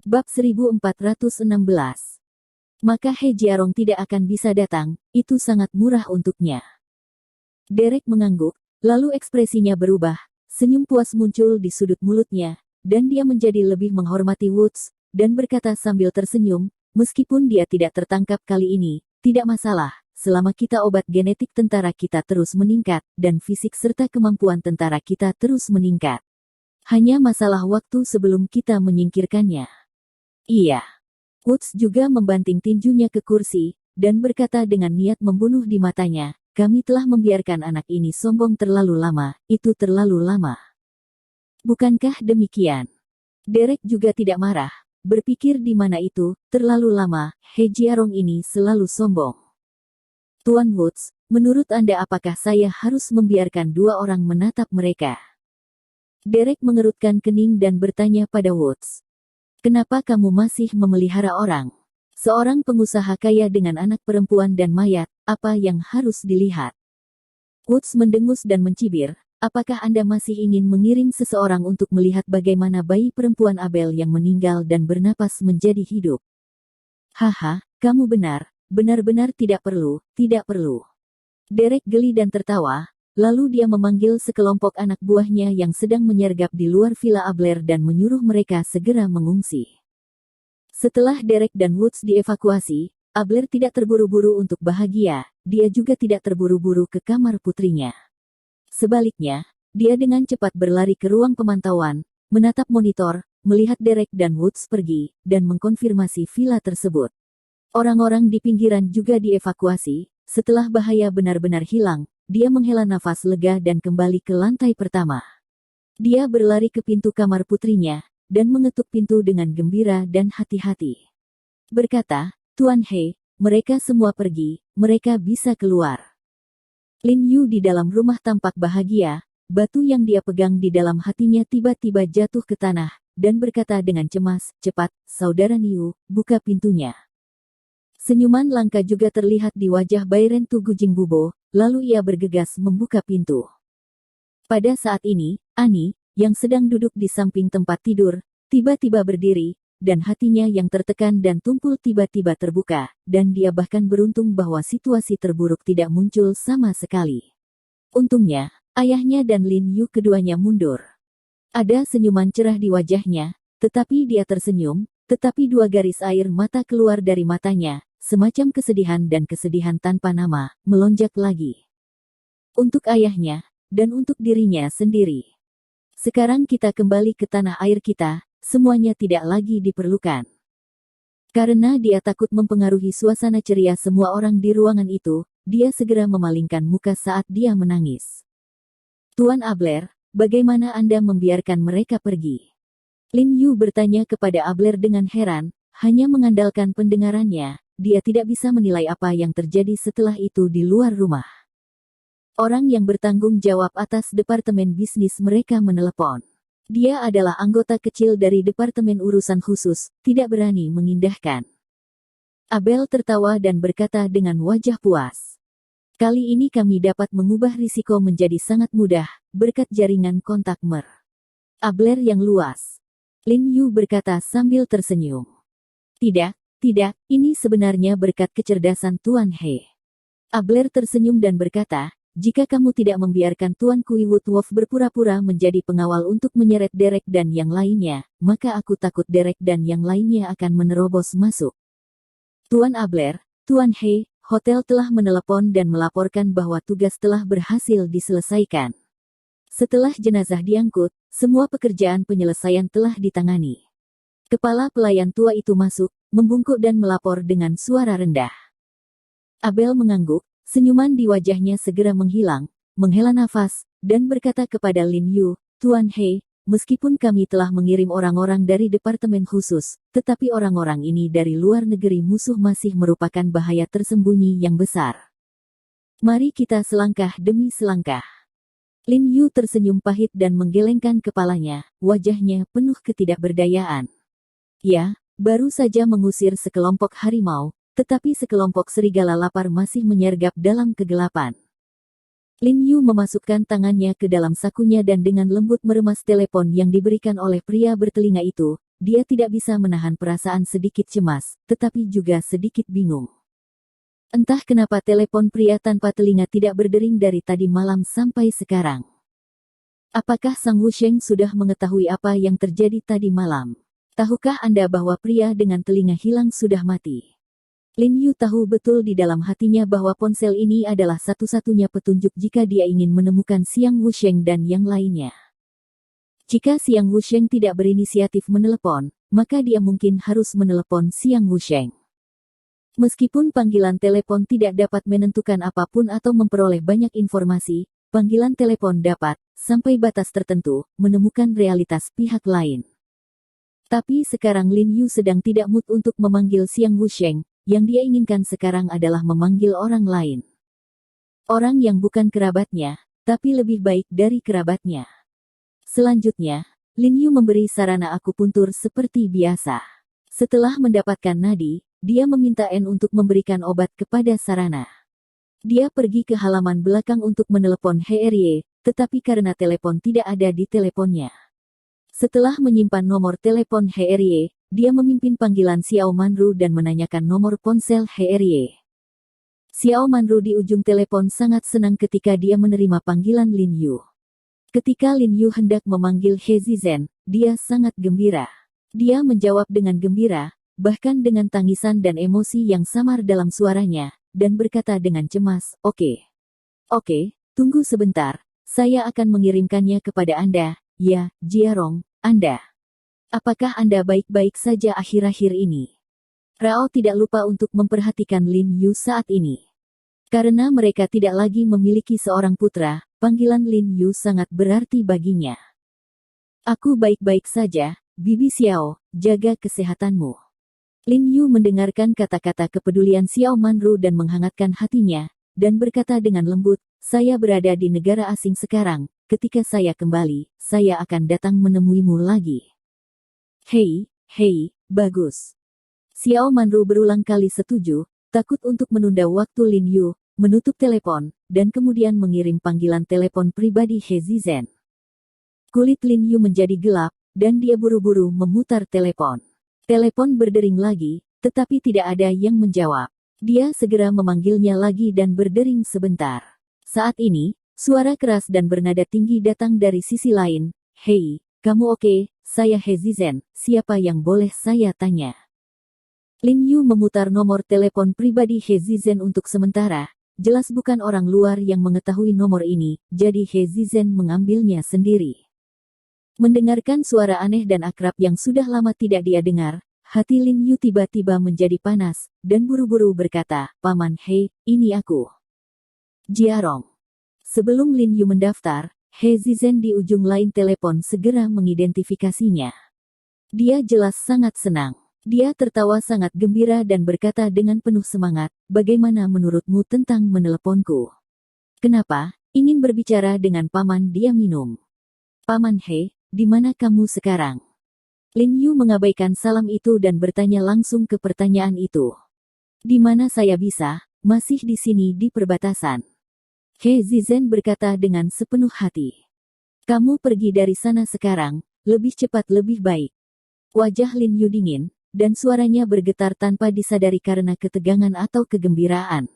Bab 1416. Maka He Jiarong tidak akan bisa datang, itu sangat murah untuknya. Derek mengangguk, lalu ekspresinya berubah, senyum puas muncul di sudut mulutnya, dan dia menjadi lebih menghormati Woods, dan berkata sambil tersenyum, meskipun dia tidak tertangkap kali ini, tidak masalah, selama kita obat genetik tentara kita terus meningkat, dan fisik serta kemampuan tentara kita terus meningkat. Hanya masalah waktu sebelum kita menyingkirkannya. Iya. Woods juga membanting tinjunya ke kursi, dan berkata dengan niat membunuh di matanya, kami telah membiarkan anak ini sombong terlalu lama, itu terlalu lama. Bukankah demikian? Derek juga tidak marah, berpikir di mana itu, terlalu lama, He Jiarong ini selalu sombong. Tuan Woods, menurut Anda apakah saya harus membiarkan dua orang menatap mereka? Derek mengerutkan kening dan bertanya pada Woods. Kenapa kamu masih memelihara orang? Seorang pengusaha kaya dengan anak perempuan dan mayat, apa yang harus dilihat? Woods mendengus dan mencibir, apakah Anda masih ingin mengirim seseorang untuk melihat bagaimana bayi perempuan Abel yang meninggal dan bernapas menjadi hidup? Haha, kamu benar, benar-benar tidak perlu, tidak perlu. Derek geli dan tertawa. Lalu dia memanggil sekelompok anak buahnya yang sedang menyergap di luar villa Abler dan menyuruh mereka segera mengungsi. Setelah Derek dan Woods dievakuasi, Abler tidak terburu-buru untuk bahagia, dia juga tidak terburu-buru ke kamar putrinya. Sebaliknya, dia dengan cepat berlari ke ruang pemantauan, menatap monitor, melihat Derek dan Woods pergi, dan mengkonfirmasi villa tersebut. Orang-orang di pinggiran juga dievakuasi, setelah bahaya benar-benar hilang. Dia menghela nafas lega dan kembali ke lantai pertama. Dia berlari ke pintu kamar putrinya, dan mengetuk pintu dengan gembira dan hati-hati. Berkata, Tuan He, mereka semua pergi, mereka bisa keluar. Lin Yu di dalam rumah tampak bahagia, batu yang dia pegang di dalam hatinya tiba-tiba jatuh ke tanah, dan berkata dengan cemas, cepat, Saudara Niu, buka pintunya. Senyuman langka juga terlihat di wajah Bairen Tugu Jingbubo, lalu ia bergegas membuka pintu. Pada saat ini, Ani, yang sedang duduk di samping tempat tidur, tiba-tiba berdiri, dan hatinya yang tertekan dan tumpul tiba-tiba terbuka, dan dia bahkan beruntung bahwa situasi terburuk tidak muncul sama sekali. Untungnya, ayahnya dan Lin Yu keduanya mundur. Ada senyuman cerah di wajahnya, tetapi dia tersenyum, tetapi dua garis air mata keluar dari matanya, semacam kesedihan dan kesedihan tanpa nama, melonjak lagi. Untuk ayahnya, dan untuk dirinya sendiri. Sekarang kita kembali ke tanah air kita, semuanya tidak lagi diperlukan. Karena dia takut mempengaruhi suasana ceria semua orang di ruangan itu, dia segera memalingkan muka saat dia menangis. Tuan Abler, bagaimana Anda membiarkan mereka pergi? Lin Yu bertanya kepada Abler dengan heran, hanya mengandalkan pendengarannya. Dia tidak bisa menilai apa yang terjadi setelah itu di luar rumah. Orang yang bertanggung jawab atas departemen bisnis mereka menelepon. Dia adalah anggota kecil dari departemen urusan khusus, tidak berani mengindahkan. Abel tertawa dan berkata dengan wajah puas. Kali ini kami dapat mengubah risiko menjadi sangat mudah, berkat jaringan kontak Mer. Abler yang luas. Lin Yu berkata sambil tersenyum. Tidak, ini sebenarnya berkat kecerdasan Tuan He. Abler tersenyum dan berkata, jika kamu tidak membiarkan Tuan Kui Woodwolf berpura-pura menjadi pengawal untuk menyeret Derek dan yang lainnya, maka aku takut Derek dan yang lainnya akan menerobos masuk. Tuan Abler, Tuan He, hotel telah menelepon dan melaporkan bahwa tugas telah berhasil diselesaikan. Setelah jenazah diangkut, semua pekerjaan penyelesaian telah ditangani. Kepala pelayan tua itu masuk, membungkuk dan melapor dengan suara rendah. Abel mengangguk, senyuman di wajahnya segera menghilang, menghela nafas, dan berkata kepada Lin Yu, Tuan He, meskipun kami telah mengirim orang-orang dari departemen khusus, tetapi orang-orang ini dari luar negeri musuh masih merupakan bahaya tersembunyi yang besar. Mari kita selangkah demi selangkah. Lin Yu tersenyum pahit dan menggelengkan kepalanya, wajahnya penuh ketidakberdayaan. Ya, baru saja mengusir sekelompok harimau, tetapi sekelompok serigala lapar masih menyergap dalam kegelapan. Lin Yu memasukkan tangannya ke dalam sakunya dan dengan lembut meremas telepon yang diberikan oleh pria bertelinga itu, dia tidak bisa menahan perasaan sedikit cemas, tetapi juga sedikit bingung. Entah kenapa telepon pria tanpa telinga tidak berdering dari tadi malam sampai sekarang. Apakah Sang Wusheng sudah mengetahui apa yang terjadi tadi malam? Tahukah Anda bahwa pria dengan telinga hilang sudah mati? Lin Yu tahu betul di dalam hatinya bahwa ponsel ini adalah satu-satunya petunjuk jika dia ingin menemukan Siang Wusheng dan yang lainnya. Jika Siang Wusheng tidak berinisiatif menelepon, maka dia mungkin harus menelepon Siang Wusheng. Meskipun panggilan telepon tidak dapat menentukan apapun atau memperoleh banyak informasi, panggilan telepon dapat, sampai batas tertentu, menemukan realitas pihak lain. Tapi sekarang Lin Yu sedang tidak mood untuk memanggil Siang Wusheng. Yang dia inginkan sekarang adalah memanggil orang lain. Orang yang bukan kerabatnya, tapi lebih baik dari kerabatnya. Selanjutnya, Lin Yu memberi sarana akupuntur seperti biasa. Setelah mendapatkan nadi, dia meminta N untuk memberikan obat kepada sarana. Dia pergi ke halaman belakang untuk menelepon He, tetapi karena telepon tidak ada di teleponnya. Setelah menyimpan nomor telepon He, dia memimpin panggilan Xiao Manru dan menanyakan nomor ponsel He. Xiao Manru di ujung telepon sangat senang ketika dia menerima panggilan Lin Yu. Ketika Lin Yu hendak memanggil He Zizhen, dia sangat gembira. Dia menjawab dengan gembira, bahkan dengan tangisan dan emosi yang samar dalam suaranya, dan berkata dengan cemas, Oke, tunggu sebentar, saya akan mengirimkannya kepada Anda, ya, Jiarong, Anda. Apakah Anda baik-baik saja akhir-akhir ini? Rao tidak lupa untuk memperhatikan Lin Yu saat ini. Karena mereka tidak lagi memiliki seorang putra, panggilan Lin Yu sangat berarti baginya. Aku baik-baik saja, Bibi Xiao, jaga kesehatanmu. Lin Yu mendengarkan kata-kata kepedulian Xiao Manru dan menghangatkan hatinya, dan berkata dengan lembut, saya berada di negara asing sekarang, ketika saya kembali, saya akan datang menemuimu lagi. Hei, bagus. Xiao Manru berulang kali setuju, takut untuk menunda waktu Lin Yu, menutup telepon, dan kemudian mengirim panggilan telepon pribadi He Zizhen. Kulit Lin Yu menjadi gelap, dan dia buru-buru memutar telepon. Telepon berdering lagi, tetapi tidak ada yang menjawab. Dia segera memanggilnya lagi dan berdering sebentar. Saat ini, suara keras dan bernada tinggi datang dari sisi lain. Hei, kamu oke? Saya He Zizhen, siapa yang boleh saya tanya? Lin Yu memutar nomor telepon pribadi He Zizhen untuk sementara, jelas bukan orang luar yang mengetahui nomor ini, jadi He Zizhen mengambilnya sendiri. Mendengarkan suara aneh dan akrab yang sudah lama tidak dia dengar, hati Lin Yu tiba-tiba menjadi panas, dan buru-buru berkata, Paman He, ini aku. Jiarong. Sebelum Lin Yu mendaftar, He Zizhen di ujung lain telepon segera mengidentifikasinya. Dia jelas sangat senang. Dia tertawa sangat gembira dan berkata dengan penuh semangat, bagaimana menurutmu tentang meneleponku? Kenapa? Ingin berbicara dengan Paman dia minum. Paman He, di mana kamu sekarang? Lin Yu mengabaikan salam itu dan bertanya langsung ke pertanyaan itu. Di mana saya bisa? Masih di sini di perbatasan. He Zizhen berkata dengan sepenuh hati. Kamu pergi dari sana sekarang, lebih cepat lebih baik. Wajah Lin Yu dingin, dan suaranya bergetar tanpa disadari karena ketegangan atau kegembiraan.